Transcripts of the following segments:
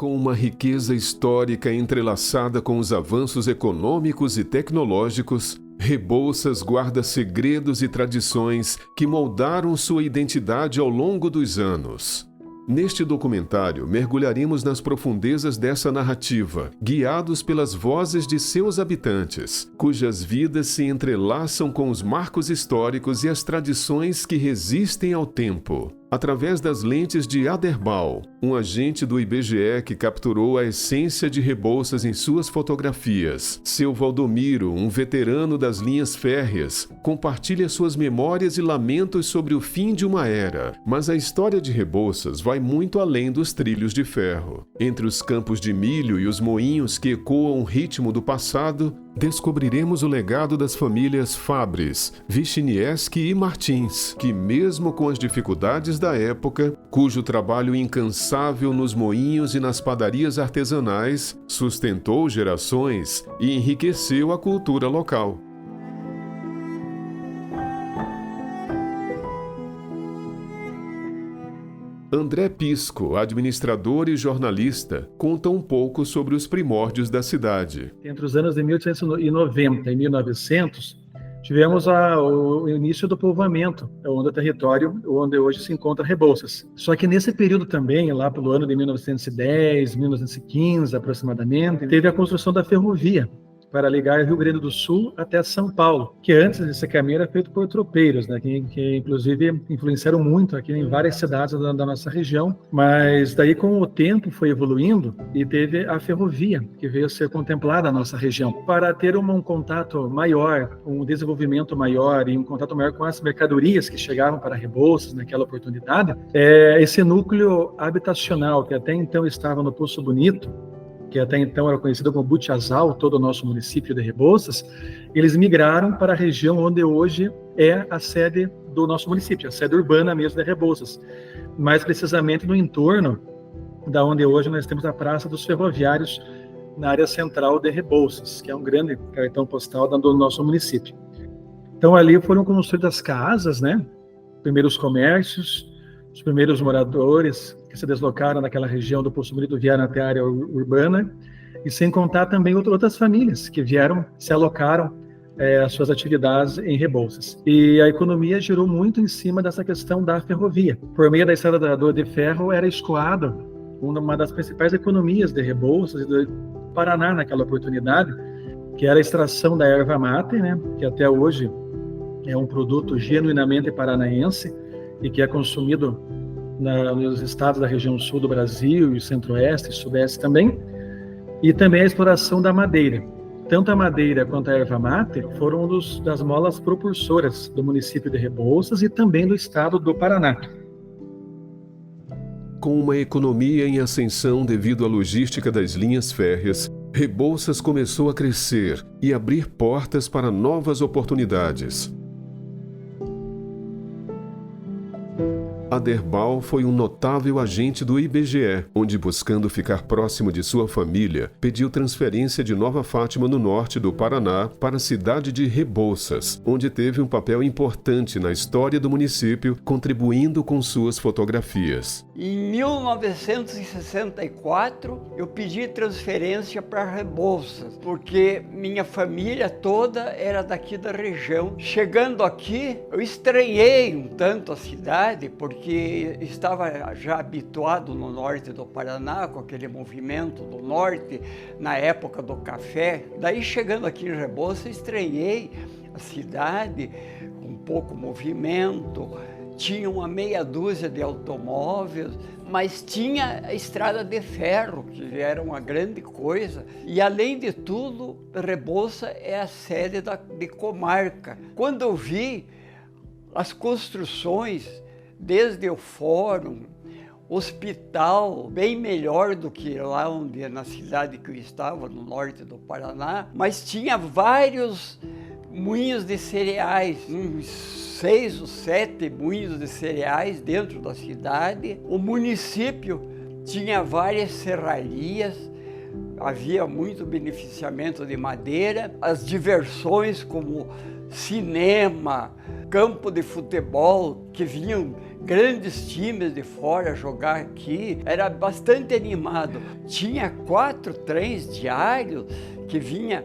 Com uma riqueza histórica entrelaçada com os avanços econômicos e tecnológicos, Rebouças guarda segredos e tradições que moldaram sua identidade ao longo dos anos. Neste documentário, mergulharemos nas profundezas dessa narrativa, guiados pelas vozes de seus habitantes, cujas vidas se entrelaçam com os marcos históricos e as tradições que resistem ao tempo. Através das lentes de Aderbal, um agente do IBGE que capturou a essência de Rebouças em suas fotografias, seu Valdomiro, um veterano das linhas férreas, compartilha suas memórias e lamentos sobre o fim de uma era. Mas a história de Rebouças vai muito além dos trilhos de ferro. Entre os campos de milho e os moinhos que ecoam o ritmo do passado, descobriremos o legado das famílias Fabres, Wiśniewski e Martins, que mesmo com as dificuldades da época, cujo trabalho incansável nos moinhos e nas padarias artesanais sustentou gerações e enriqueceu a cultura local. André Pisco, administrador e jornalista, conta um pouco sobre os primórdios da cidade. Entre os anos de 1890 e 1900, tivemos o início do povoamento, onde o território onde hoje se encontra Rebouças. Só que nesse período também, lá pelo ano de 1910, 1915 aproximadamente, teve a construção da ferrovia para ligar Rio Grande do Sul até São Paulo, que antes desse caminho era feito por tropeiros, né, que inclusive influenciaram muito aqui em várias cidades da nossa região, mas daí com o tempo foi evoluindo e teve a ferrovia, que veio a ser contemplada na nossa região, para ter um contato maior, um desenvolvimento maior e um contato maior com as mercadorias que chegavam para Rebouças naquela oportunidade. Esse núcleo habitacional, que até então estava no Poço Bonito, que até então era conhecido como Butiazal, todo o nosso município de Rebouças, eles migraram para a região onde hoje é a sede do nosso município, a sede urbana mesmo de Rebouças, mais precisamente no entorno da onde hoje nós temos a Praça dos Ferroviários, na área central de Rebouças, que é um grande cartão postal do nosso município. Então ali foram construídas casas, né? Primeiros comércios, os primeiros moradores que se deslocaram daquela região do Poço Bonito vieram até a área urbana, e sem contar também outras famílias que vieram, se alocaram as suas atividades em Rebouças. E a economia girou muito em cima dessa questão da ferrovia. Por meio da estrada de ferro era escoada uma das principais economias de Rebouças e do Paraná naquela oportunidade, que era a extração da erva mate, né, que até hoje é um produto genuinamente paranaense e que é consumido nos estados da região sul do Brasil, e centro-oeste e sudeste também, e também a exploração da madeira. Tanto a madeira quanto a erva mate foram das molas propulsoras do município de Rebouças e também do estado do Paraná. Com uma economia em ascensão devido à logística das linhas férreas, Rebouças começou a crescer e abrir portas para novas oportunidades. Aderbal foi um notável agente do IBGE, onde, buscando ficar próximo de sua família, pediu transferência de Nova Fátima, no norte do Paraná, para a cidade de Rebouças, onde teve um papel importante na história do município, contribuindo com suas fotografias. Em 1964, eu pedi transferência para Rebouças, porque minha família toda era daqui da região. Chegando aqui, eu estranhei um tanto a cidade, porque estava já habituado no norte do Paraná, com aquele movimento do norte, na época do café. Daí, chegando aqui em Rebouças, estranhei a cidade, com pouco movimento, tinha uma meia dúzia de automóveis, mas tinha a estrada de ferro, que era uma grande coisa. E, além de tudo, Rebouças é a sede de comarca. Quando eu vi as construções, desde o fórum, hospital, bem melhor do que lá na cidade que eu estava, no norte do Paraná, mas tinha vários moinhos de cereais, uns 6 ou 7 moinhos de cereais dentro da cidade. O município tinha várias serrarias, havia muito beneficiamento de madeira, as diversões como cinema, campo de futebol, que vinham grandes times de fora jogar aqui, era bastante animado. Tinha 4 trens diários que vinha,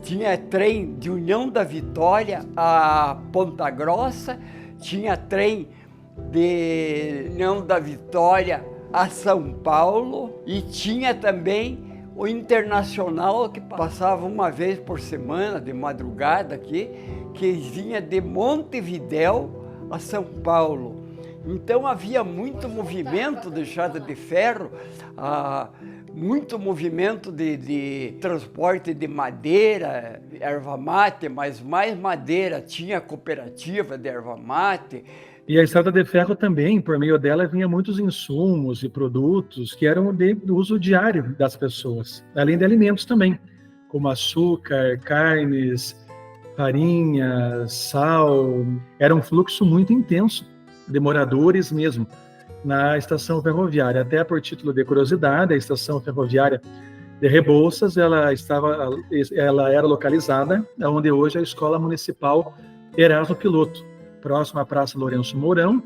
tinha trem de União da Vitória a Ponta Grossa, tinha trem de União da Vitória a São Paulo e tinha também o Internacional que passava uma vez por semana, de madrugada aqui, que vinha de Montevidéu a São Paulo. Então havia muito movimento de estrada de ferro, muito movimento de transporte de madeira, erva mate, mas mais madeira, tinha cooperativa de erva mate. E a estrada de ferro também, por meio dela, vinha muitos insumos e produtos que eram do uso diário das pessoas, além de alimentos também, como açúcar, carnes, farinha, sal. Era um fluxo muito intenso de moradores mesmo na estação ferroviária. Até por título de curiosidade, a estação ferroviária de Rebouças, ela era localizada onde hoje é a Escola Municipal Erasmo Piloto, próximo à Praça Lourenço Mourão,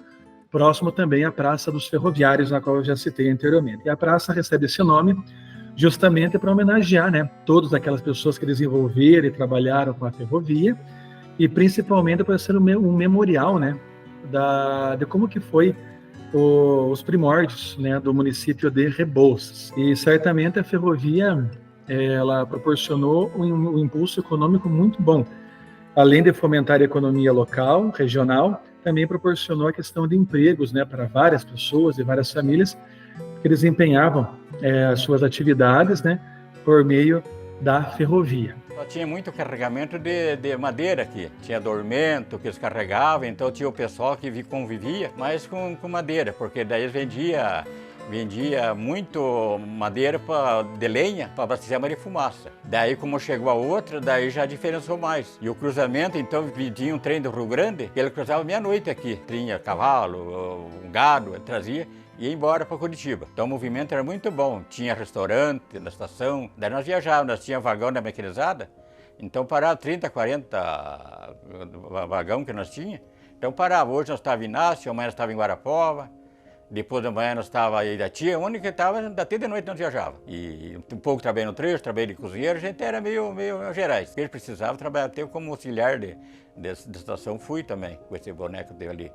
próximo também à Praça dos Ferroviários, na qual eu já citei anteriormente. E a praça recebe esse nome justamente para homenagear, né, todas aquelas pessoas que desenvolveram e trabalharam com a ferrovia, e principalmente para ser um memorial, né, de como que foi os primórdios, né, do município de Rebouças. E certamente a ferrovia, ela proporcionou um impulso econômico muito bom. Além de fomentar a economia local, regional, também proporcionou a questão de empregos, né, para várias pessoas e várias famílias que desempenhavam as suas atividades, né, por meio da ferrovia. Tinha muito carregamento de madeira aqui. Tinha dormento que eles carregavam, então tinha o pessoal que convivia mais com madeira, porque daí eles vendia muito madeira de lenha para abastecer a Maria Fumaça. Daí, como chegou a outra, daí já diferenciou mais. E o cruzamento, então, vinha um trem do Rio Grande, ele cruzava meia-noite aqui. Tinha cavalo, um gado, ele trazia e ia embora para Curitiba. Então o movimento era muito bom. Tinha restaurante na estação, daí nós viajávamos, nós tínhamos vagão da mecanizada, então parava 30, 40 vagão que nós tínhamos. Então parava, hoje nós estávamos em Inácio, amanhã nós estávamos em Guarapuava, depois da manhã nós estávamos em Irati, onde que estava, até de noite nós viajava. E um pouco trabalhei no trecho, trabalhei de cozinheiro, a gente era meio gerais. Eles precisavam trabalhar, até como auxiliar de estação, fui também, com esse boneco dele ali.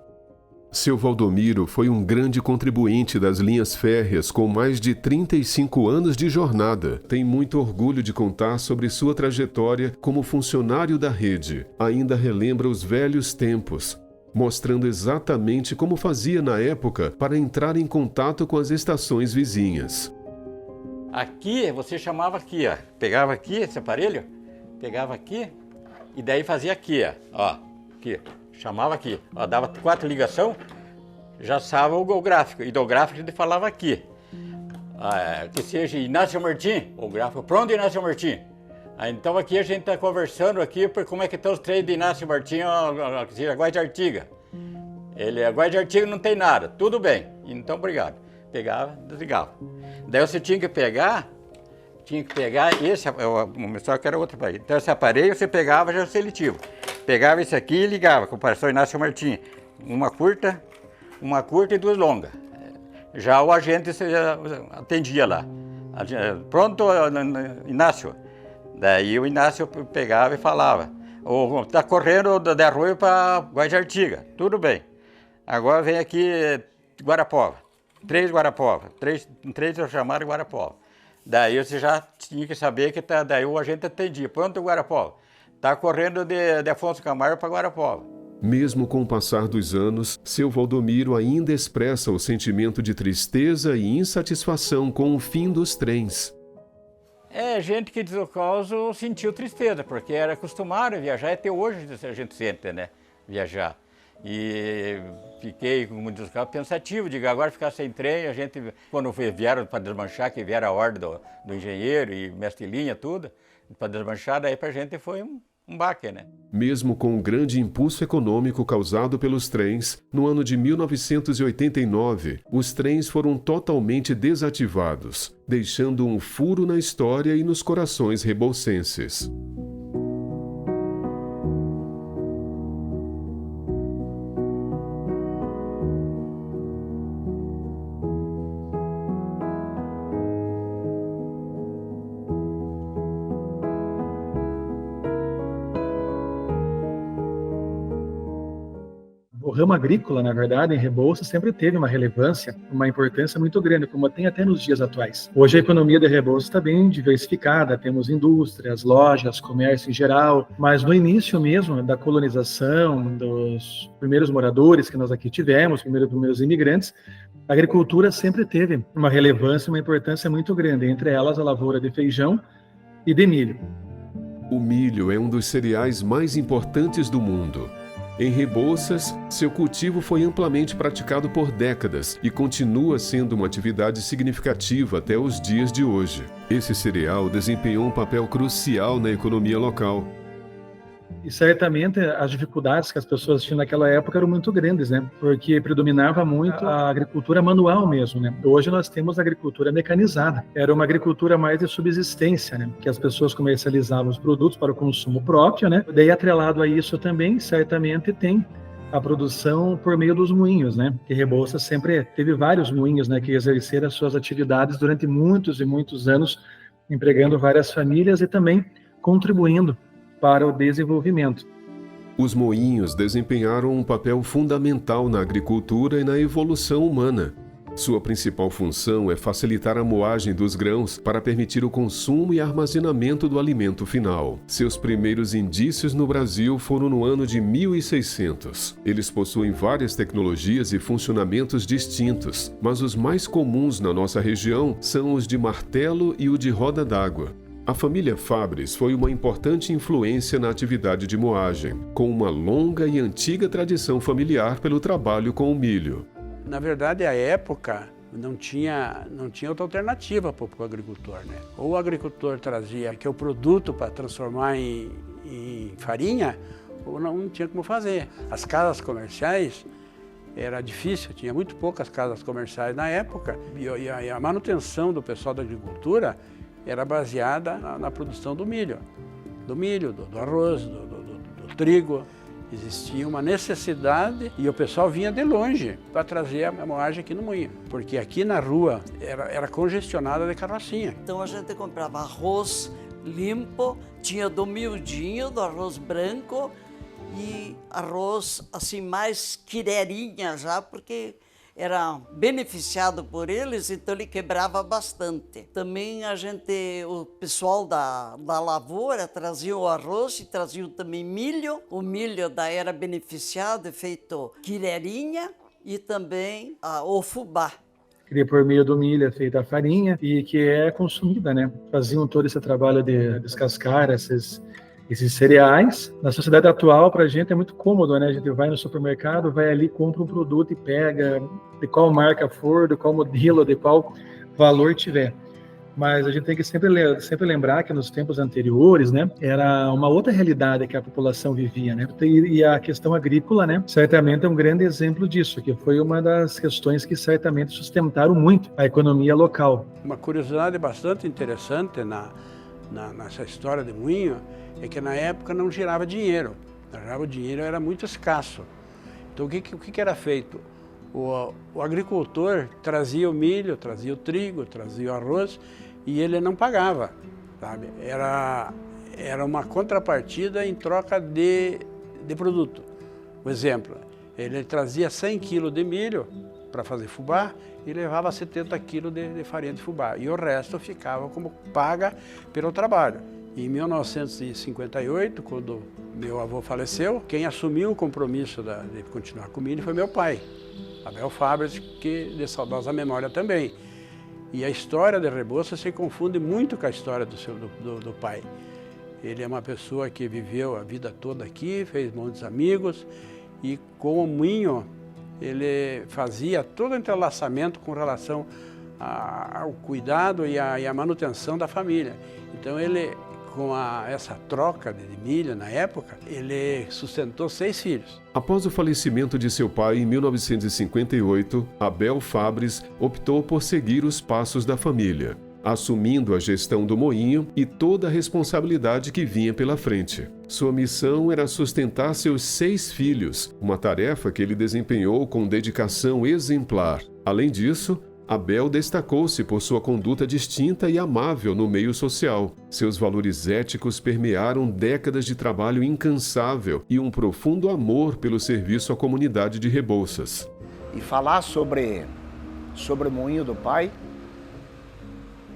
Seu Valdomiro foi um grande contribuinte das linhas férreas com mais de 35 anos de jornada. Tem muito orgulho de contar sobre sua trajetória como funcionário da rede. Ainda relembra os velhos tempos, mostrando exatamente como fazia na época para entrar em contato com as estações vizinhas. Aqui, você chamava aqui, ó. Pegava aqui esse aparelho, pegava aqui e daí fazia aqui, ó. Aqui. Chamava aqui, ó, dava 4 ligações, já estava o gráfico, e do gráfico a gente falava aqui. Que seja Inácio Martim, o gráfico, pronto, Inácio Martim. Então aqui a gente está conversando aqui por como é que estão os trens de Inácio Martim, que seja Guarda de Artiga. A Guarda de Artiga não tem nada, tudo bem, então obrigado. Pegava, desligava. Daí você tinha que pegar esse, só que era outro aparelho. Então esse aparelho você pegava já seletivo. Pegava esse aqui e ligava, comparação Inácio Martim. Uma curta e 2 longas. Já o agente atendia lá. Pronto, Inácio. Daí o Inácio pegava e falava. Está correndo da Arroio para Guarda de Artiga. Tudo bem. Agora vem aqui Guarapuava. 3 Guarapuava. 3 eu chamava de Guarapuava. Daí você já tinha que saber que daí o agente atendia. Pronto, Guarapuava. Está correndo de Afonso Camargo para Guarapuava. Mesmo com o passar dos anos, seu Valdomiro ainda expressa o sentimento de tristeza e insatisfação com o fim dos trens. Gente que diz o caso sentiu tristeza, porque era acostumado a viajar, até hoje a gente sente, né, viajar. E fiquei, como diz o caso, pensativo, digo, agora ficar sem trem, a gente, quando vieram para desmanchar, que vieram a ordem do engenheiro e mestre de linha, tudo, para desmanchar, daí para a gente foi um baque, né? Mesmo com o grande impulso econômico causado pelos trens, no ano de 1989, os trens foram totalmente desativados, deixando um furo na história e nos corações rebouçenses. ramo agrícola, na verdade, em Rebouças, sempre teve uma relevância, uma importância muito grande, como tem até nos dias atuais. Hoje a economia de Rebouças está bem diversificada, temos indústrias, lojas, comércio em geral, mas no início mesmo da colonização, dos primeiros moradores que nós aqui tivemos, primeiros imigrantes, a agricultura sempre teve uma relevância, uma importância muito grande, entre elas a lavoura de feijão e de milho. O milho é um dos cereais mais importantes do mundo. Em Rebouças, seu cultivo foi amplamente praticado por décadas e continua sendo uma atividade significativa até os dias de hoje. Esse cereal desempenhou um papel crucial na economia local. E certamente as dificuldades que as pessoas tinham naquela época eram muito grandes, né? Porque predominava muito a agricultura manual mesmo, né? Hoje nós temos a agricultura mecanizada. Era uma agricultura mais de subsistência, né? Que as pessoas comercializavam os produtos para o consumo próprio, né? Daí, atrelado a isso também, certamente tem a produção por meio dos moinhos, né? Que Rebouças sempre teve vários moinhos, né? Que exerceram as suas atividades durante muitos e muitos anos, empregando várias famílias e também contribuindo para o desenvolvimento. Os moinhos desempenharam um papel fundamental na agricultura e na evolução humana. Sua principal função é facilitar a moagem dos grãos para permitir o consumo e armazenamento do alimento final. Seus primeiros indícios no Brasil foram no ano de 1600. Eles possuem várias tecnologias e funcionamentos distintos, mas os mais comuns na nossa região são os de martelo e o de roda d'água. A família Fabres foi uma importante influência na atividade de moagem, com uma longa e antiga tradição familiar pelo trabalho com o milho. Na verdade, à época, não tinha outra alternativa para o agricultor, né? Ou o agricultor trazia o produto para transformar em farinha, ou não tinha como fazer. As casas comerciais era difícil, tinha muito poucas casas comerciais na época, e a manutenção do pessoal da agricultura era baseada na produção do milho, do arroz, do trigo. Existia uma necessidade e o pessoal vinha de longe para trazer a moagem aqui no moinho, porque aqui na rua era congestionada de carrocinha. Então a gente comprava arroz limpo, tinha do miudinho, do arroz branco e arroz assim mais quirerinha já, porque era beneficiado por eles, então ele quebrava bastante. Também o pessoal da lavoura trazia o arroz e trazia também milho. O milho daí era beneficiado, feito quirerinha e também o fubá. Que por meio do milho é feita a farinha e que é consumida, né? Faziam todo esse trabalho de descascar esses cereais. Na sociedade atual, para a gente é muito cômodo, né? A gente vai no supermercado, vai ali, compra um produto e pega de qual marca for, de qual modelo, de qual valor tiver. Mas a gente tem que sempre lembrar que nos tempos anteriores, né, era uma outra realidade que a população vivia, né? E a questão agrícola, né, certamente é um grande exemplo disso, que foi uma das questões que certamente sustentaram muito a economia local. Uma curiosidade bastante interessante nessa história de moinho é que na época não girava dinheiro. O dinheiro era muito escasso. Então o que era feito? O agricultor trazia o milho, trazia o trigo, trazia o arroz e ele não pagava, sabe? Era uma contrapartida em troca de produto. Por exemplo, ele trazia 100 quilos de milho para fazer fubá e levava 70 quilos de farinha de fubá. E o resto ficava como paga pelo trabalho. Em 1958, quando meu avô faleceu, quem assumiu o compromisso de continuar com o milho foi meu pai, Abel Fabres, que de saudosa memória também. E a história de Rebouças se confunde muito com a história do pai. Ele é uma pessoa que viveu a vida toda aqui, fez muitos amigos e com o moinho ele fazia todo o entrelaçamento com relação ao cuidado e à manutenção da família. Então ele, com essa troca de milho na época, ele sustentou 6 filhos. Após o falecimento de seu pai em 1958, Abel Fabres optou por seguir os passos da família, assumindo a gestão do moinho e toda a responsabilidade que vinha pela frente. Sua missão era sustentar seus 6 filhos, uma tarefa que ele desempenhou com dedicação exemplar. Além disso, Abel destacou-se por sua conduta distinta e amável no meio social. Seus valores éticos permearam décadas de trabalho incansável e um profundo amor pelo serviço à comunidade de Rebouças. E falar sobre o moinho do pai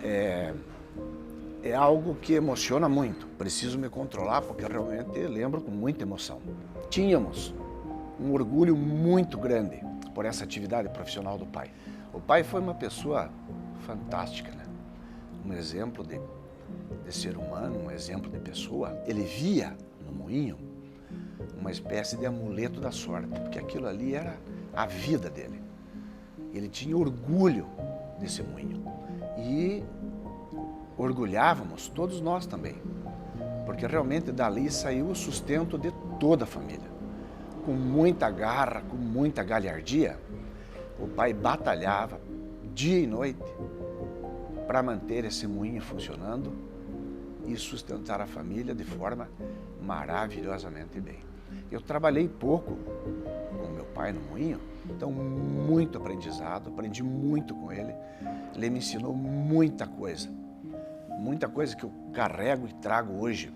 é algo que emociona muito. Preciso me controlar porque realmente lembro com muita emoção. Tínhamos um orgulho muito grande por essa atividade profissional do pai. O pai foi uma pessoa fantástica, né? Um exemplo de ser humano, um exemplo de pessoa. Ele via no moinho uma espécie de amuleto da sorte, porque aquilo ali era a vida dele. Ele tinha orgulho desse moinho e orgulhávamos todos nós também, porque realmente dali saiu o sustento de toda a família. Com muita garra, com muita galhardia, o pai batalhava dia e noite para manter esse moinho funcionando e sustentar a família de forma maravilhosamente bem. Eu trabalhei pouco com meu pai no moinho, então muito aprendizado, aprendi muito com ele. Ele me ensinou muita coisa que eu carrego e trago hoje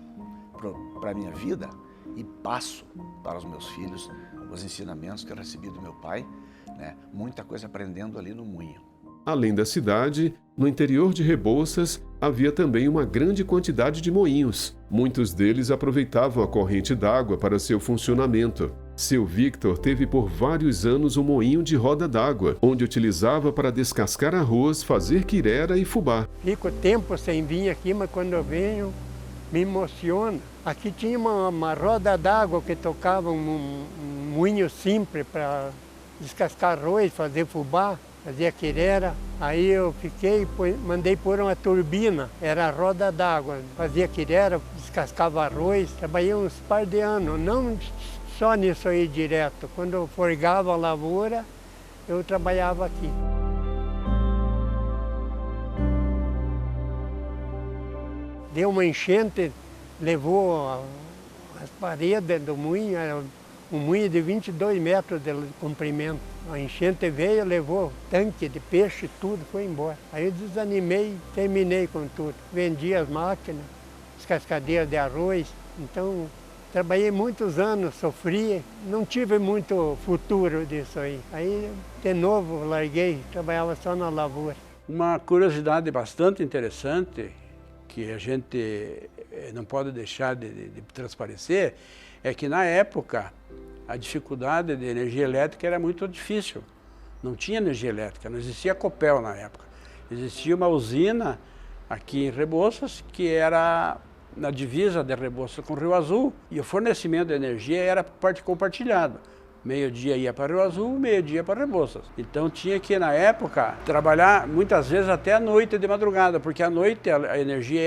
para a minha vida e passo para os meus filhos os ensinamentos que eu recebi do meu pai, né? Muita coisa aprendendo ali no moinho. Além da cidade, no interior de Rebouças havia também uma grande quantidade de moinhos. Muitos deles aproveitavam a corrente d'água para seu funcionamento. Seu Victor teve por vários anos um moinho de roda d'água, onde utilizava para descascar arroz, fazer quirera e fubá. Fico tempo sem vir aqui, mas quando eu venho, me emociona. Aqui tinha uma roda d'água que tocava um moinho simples para descascar arroz, fazer fubá, fazer quirera. Aí eu mandei pôr uma turbina, era a roda d'água, fazia quirera, descascava arroz. Trabalhei uns par de anos, não só nisso aí direto. Quando eu forgava a lavoura, eu trabalhava aqui. Deu uma enchente, levou as paredes do moinho, era um moinho de 22 metros de comprimento. A enchente veio, levou tanque de peixe, tudo, foi embora. Aí eu desanimei, terminei com tudo. Vendi as máquinas, as cascadeiras de arroz. Então, trabalhei muitos anos, sofri, não tive muito futuro disso aí. Aí, de novo, larguei, trabalhava só na lavoura. Uma curiosidade bastante interessante, que a gente não pode deixar de transparecer, é que na época a dificuldade de energia elétrica era muito difícil. Não tinha energia elétrica, não existia Copel na época. Existia uma usina aqui em Rebouças, que era na divisa de Rebouças com Rio Azul, e o fornecimento de energia era parte compartilhada. Meio-dia ia para Rio Azul, meio-dia para Rebouças. Então tinha que, na época, trabalhar muitas vezes até a noite de madrugada, porque à noite a energia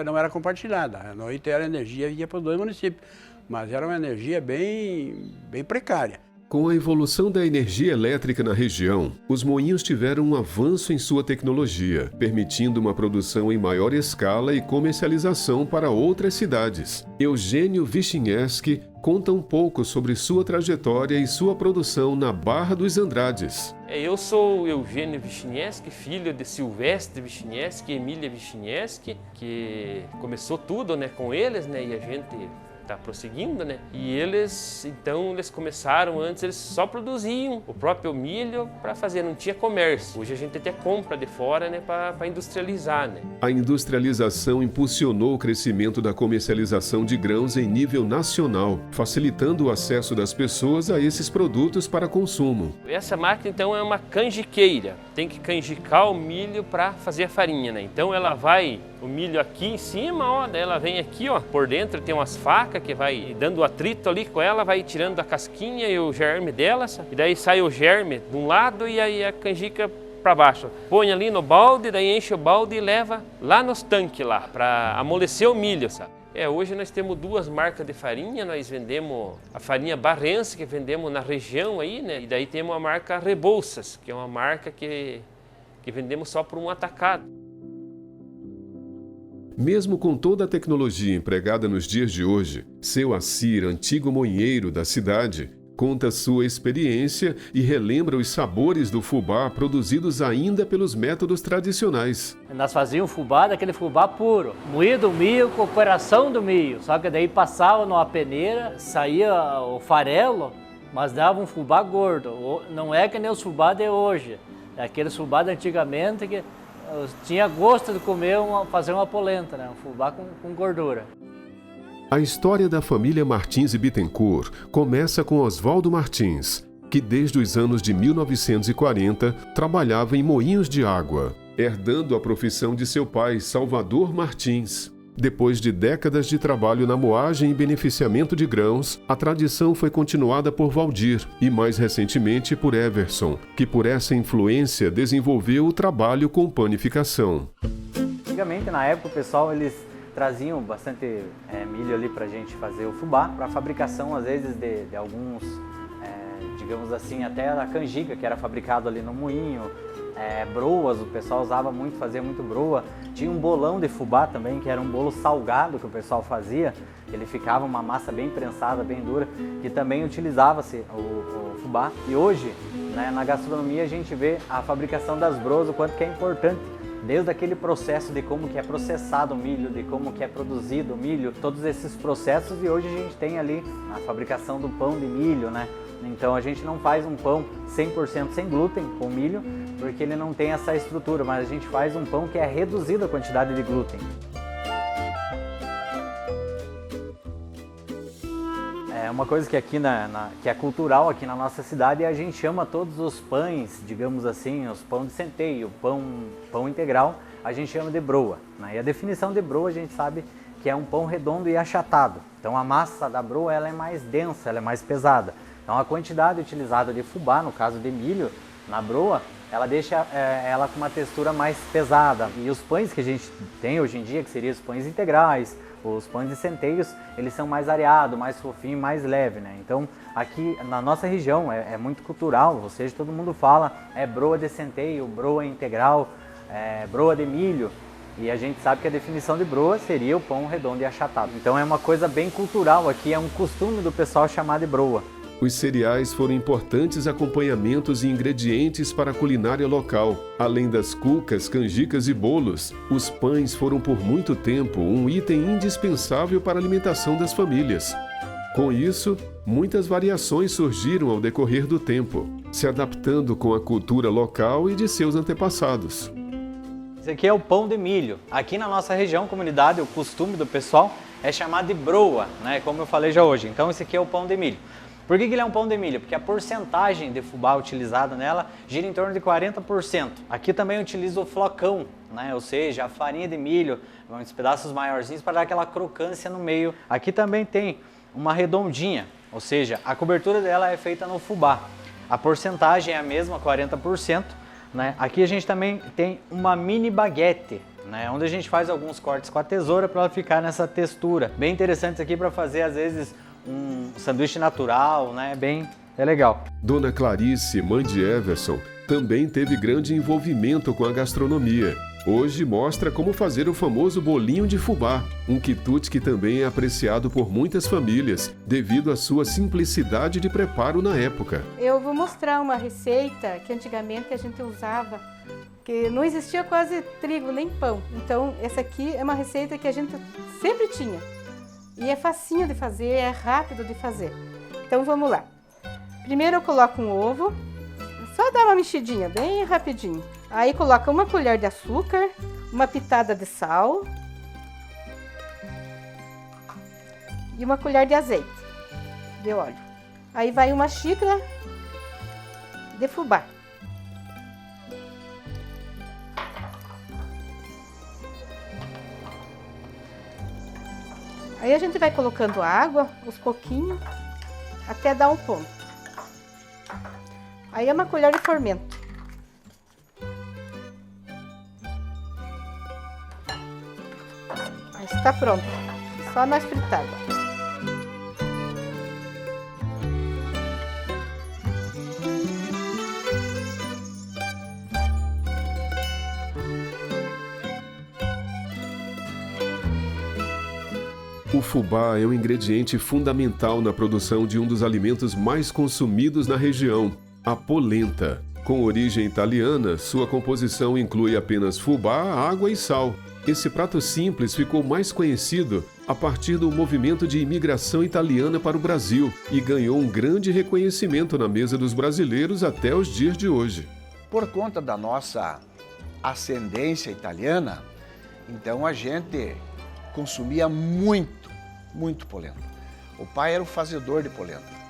não era compartilhada. À noite a energia ia para os dois municípios, mas era uma energia bem precária. Com a evolução da energia elétrica na região, os moinhos tiveram um avanço em sua tecnologia, permitindo uma produção em maior escala e comercialização para outras cidades. Eugênio Vichniewski conta um pouco sobre sua trajetória e sua produção na Barra dos Andrades. Eu sou Eugênio Vichniewski, filho de Silvestre Vichniewski e Emília Vichniewski, que começou tudo, né, com eles, né, e a gente está prosseguindo, né? E eles começaram antes, eles só produziam o próprio milho para fazer, não tinha comércio. Hoje a gente até compra de fora, né, para industrializar, né? A industrialização impulsionou o crescimento da comercialização de grãos em nível nacional, facilitando o acesso das pessoas a esses produtos para consumo. Essa máquina, então, é uma canjiqueira. Tem que canjicar o milho para fazer a farinha, né? Então ela vai, o milho aqui em cima, ó, daí ela vem aqui, ó, por dentro tem umas facas que vai dando atrito ali com ela, vai tirando a casquinha e o germe dela, e daí sai o germe de um lado e aí a canjica para baixo. Põe ali no balde, daí enche o balde e leva lá nos tanques lá, para amolecer o milho, sabe? Hoje nós temos duas marcas de farinha, nós vendemos a farinha barrense, que vendemos na região aí, né? E daí temos a marca Rebouças, que é uma marca que vendemos só por um atacado. Mesmo com toda a tecnologia empregada nos dias de hoje, seu Assir, antigo moinheiro da cidade, conta sua experiência e relembra os sabores do fubá produzidos ainda pelos métodos tradicionais. Nós fazíamos fubá daquele fubá puro, moído o milho com o coração do milho, só que daí passava numa peneira, saía o farelo, mas dava um fubá gordo. Não é que nem os fubá de hoje, é aquele fubá de antigamente que tinha gosto de comer, fazer uma polenta, né? Um fubá com gordura. A história da família Martins e Bittencourt começa com Oswaldo Martins, que desde os anos de 1940 trabalhava em moinhos de água, herdando a profissão de seu pai, Salvador Martins. Depois de décadas de trabalho na moagem e beneficiamento de grãos, a tradição foi continuada por Valdir e, mais recentemente, por Everson, que por essa influência desenvolveu o trabalho com panificação. Antigamente, na época, o pessoal eles traziam bastante milho ali para a gente fazer o fubá, para a fabricação, às vezes, de alguns, digamos assim, até a canjica, que era fabricado ali no moinho, broas, o pessoal usava muito, fazia muito broa. Tinha um bolão de fubá também, que era um bolo salgado que o pessoal fazia, ele ficava uma massa bem prensada, bem dura, e também utilizava-se o fubá. E hoje, né, na gastronomia, a gente vê a fabricação das broas, o quanto que é importante, desde aquele processo de como que é processado o milho, de como que é produzido o milho, todos esses processos, e hoje a gente tem ali a fabricação do pão de milho, né? Então a gente não faz um pão 100% sem glúten com milho, porque ele não tem essa estrutura, mas a gente faz um pão que é reduzido a quantidade de glúten. Uma coisa que aqui que é cultural aqui na nossa cidade, a gente chama todos os pães, digamos assim, os pão de centeio, pão integral, a gente chama de broa, né? E a definição de broa a gente sabe que é um pão redondo e achatado. Então a massa da broa ela é mais densa, ela é mais pesada. Então a quantidade utilizada de fubá, no caso de milho, na broa, ela deixa ela com uma textura mais pesada. E os pães que a gente tem hoje em dia, que seriam os pães integrais, os pães de centeios, eles são mais areados, mais fofinho, mais leve, né? Então, aqui na nossa região é muito cultural, ou seja, todo mundo fala broa de centeio, broa integral, broa de milho. E a gente sabe que a definição de broa seria o pão redondo e achatado. Então é uma coisa bem cultural aqui, é um costume do pessoal chamar de broa. Os cereais foram importantes acompanhamentos e ingredientes para a culinária local. Além das cucas, canjicas e bolos, os pães foram por muito tempo um item indispensável para a alimentação das famílias. Com isso, muitas variações surgiram ao decorrer do tempo, se adaptando com a cultura local e de seus antepassados. Esse aqui é o pão de milho. Aqui na nossa região, comunidade, o costume do pessoal é chamar de broa, né? Como eu falei já hoje. Então esse aqui é o pão de milho. Por que ele é um pão de milho? Porque a porcentagem de fubá utilizada nela gira em torno de 40%. Aqui também utiliza o flocão, né? Ou seja, a farinha de milho, uns pedaços maiorzinhos para dar aquela crocância no meio. Aqui também tem uma redondinha, ou seja, a cobertura dela é feita no fubá. A porcentagem é a mesma, 40%. Né? Aqui a gente também tem uma mini baguete, né? Onde a gente faz alguns cortes com a tesoura para ela ficar nessa textura. Bem interessante isso aqui para fazer, às vezes, um sanduíche natural, né? É legal. Dona Clarice, mãe de Everson, também teve grande envolvimento com a gastronomia. Hoje mostra como fazer o famoso bolinho de fubá, um quitute que também é apreciado por muitas famílias, devido à sua simplicidade de preparo na época. Eu vou mostrar uma receita que antigamente a gente usava, que não existia quase trigo nem pão. Então essa aqui é uma receita que a gente sempre tinha. E é facinho de fazer, é rápido de fazer. Então vamos lá. Primeiro eu coloco um ovo, só dá uma mexidinha bem rapidinho. Aí coloca uma colher de açúcar, uma pitada de sal e uma colher de azeite, de óleo. Aí vai uma xícara de fubá. Aí a gente vai colocando água, aos pouquinhos, até dar um ponto. Aí é uma colher de fermento. Aí está pronto, só nós fritar agora. O fubá é um ingrediente fundamental na produção de um dos alimentos mais consumidos na região, a polenta. Com origem italiana, sua composição inclui apenas fubá, água e sal. Esse prato simples ficou mais conhecido a partir do movimento de imigração italiana para o Brasil e ganhou um grande reconhecimento na mesa dos brasileiros até os dias de hoje. Por conta da nossa ascendência italiana, então a gente consumia muito polenta. O pai era o fazedor de polenta.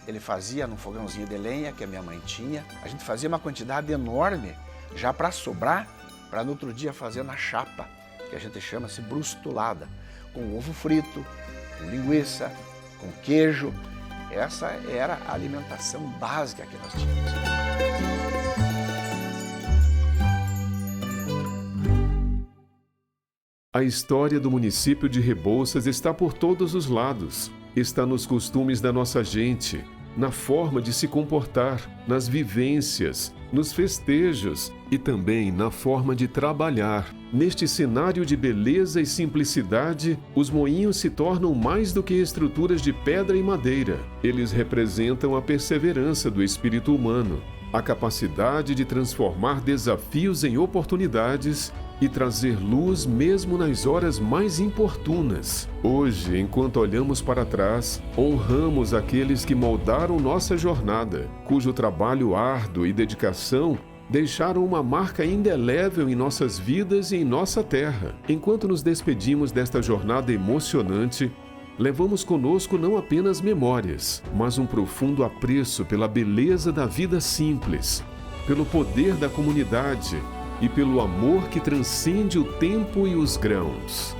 Ele fazia num fogãozinho de lenha que a minha mãe tinha. A gente fazia uma quantidade enorme já para sobrar, para no outro dia fazer na chapa, que a gente chama-se brustulada, com ovo frito, com linguiça, com queijo. Essa era a alimentação básica que nós tínhamos. A história do município de Rebouças está por todos os lados. Está nos costumes da nossa gente, na forma de se comportar, nas vivências, nos festejos e também na forma de trabalhar. Neste cenário de beleza e simplicidade, os moinhos se tornam mais do que estruturas de pedra e madeira. Eles representam a perseverança do espírito humano, a capacidade de transformar desafios em oportunidades e trazer luz mesmo nas horas mais importunas. Hoje, enquanto olhamos para trás, honramos aqueles que moldaram nossa jornada, cujo trabalho árduo e dedicação deixaram uma marca indelével em nossas vidas e em nossa terra. Enquanto nos despedimos desta jornada emocionante, levamos conosco não apenas memórias, mas um profundo apreço pela beleza da vida simples, pelo poder da comunidade e pelo amor que transcende o tempo e os grãos.